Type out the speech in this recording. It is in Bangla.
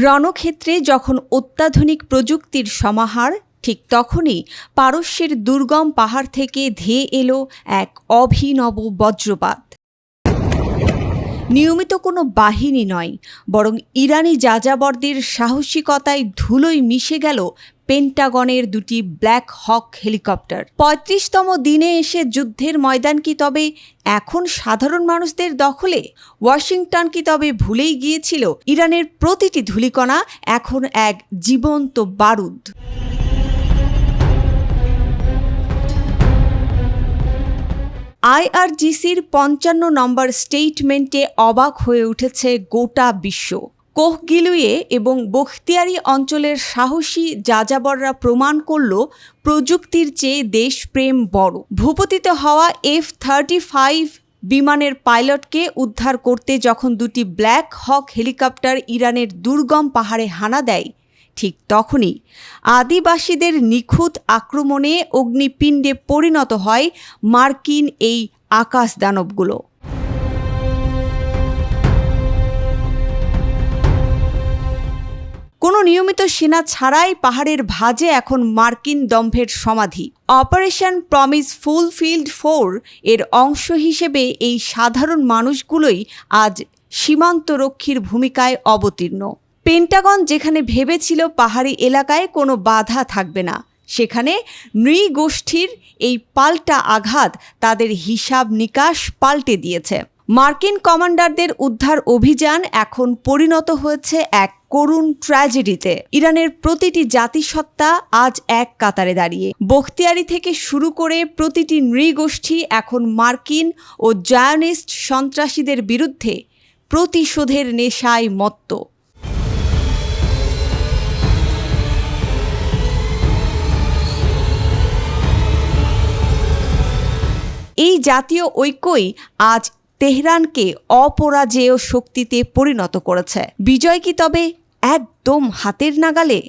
রণক্ষেত্রে যখন অত্যাধুনিক প্রযুক্তির সমাহার, ঠিক তখনই পারস্যের দুর্গম পাহাড় থেকে ধেয়ে এলো এক অভিনব বজ্রপাত। নিয়মিত কোনো বাহিনী নয়, বরং ইরানি যাযাবরদের সাহসিকতায় ধুলোয় মিশে গেল পেন্টাগনের দুটি ব্ল্যাক হক হেলিকপ্টার। ৩৫তম দিনে এসে যুদ্ধের ময়দান কি তবে এখন সাধারণ মানুষদের দখলে? ওয়াশিংটন কি তবে ভুলেই গিয়েছিল ইরানের প্রতিটি ধূলিকণা এখন এক জীবন্ত বারুদ? আইআরজিসির ৫৫ নম্বর স্টেটমেন্টে অবাক হয়ে উঠেছে গোটা বিশ্ব। কোহগিলুয়ে এবং বখতিয়ারি অঞ্চলের সাহসী যাযাবররা প্রমাণ করল প্রযুক্তির চেয়ে দেশপ্রেম বড়। ভূপতিত হওয়া F-35 বিমানের পাইলটকে উদ্ধার করতে যখন দুটি ব্ল্যাক হক হেলিকপ্টার ইরানের দুর্গম পাহাড়ে হানা দেয়, ঠিক তখনই আদিবাসীদের নিখুঁত আক্রমণে অগ্নিপিণ্ডে পরিণত হয় মার্কিন এই আকাশ দানবগুলো। কোনো নিয়মিত সেনা ছাড়াই পাহাড়ের ভাঁজে এখন মার্কিন দম্ভের সমাধি। অপারেশন প্রমিস ফুলফিল্ড 4 এর অংশ হিসেবে এই সাধারণ মানুষগুলোই আজ সীমান্তরক্ষীর ভূমিকায় অবতীর্ণ। পেন্টাগন যেখানে ভেবেছিল পাহাড়ি এলাকায় কোনো বাধা থাকবে না, সেখানে নৃগোষ্ঠীর এই পাল্টা আঘাত তাদের হিসাব নিকাশ পাল্টে দিয়েছে। মার্কিন কমান্ডারদের উদ্ধার অভিযান এখন পরিণত হয়েছে এক করুণ ট্র্যাজেডিতে। ইরানের প্রতিটি জাতিসত্তা আজ এক কাতারে দাঁড়িয়ে। বখতিয়ারি থেকে শুরু করে প্রতিটি নৃগোষ্ঠী এখন মার্কিন ও জায়নিস্ট সন্ত্রাসীদের বিরুদ্ধে প্রতিশোধের নেশায় মত্ত। এই জাতীয় ঐক্যই আজ তেহরানকে অপরাজেয় শক্তিতে পরিণত করেছে। বিজয় কি তবে একদম হাতের নাগালে?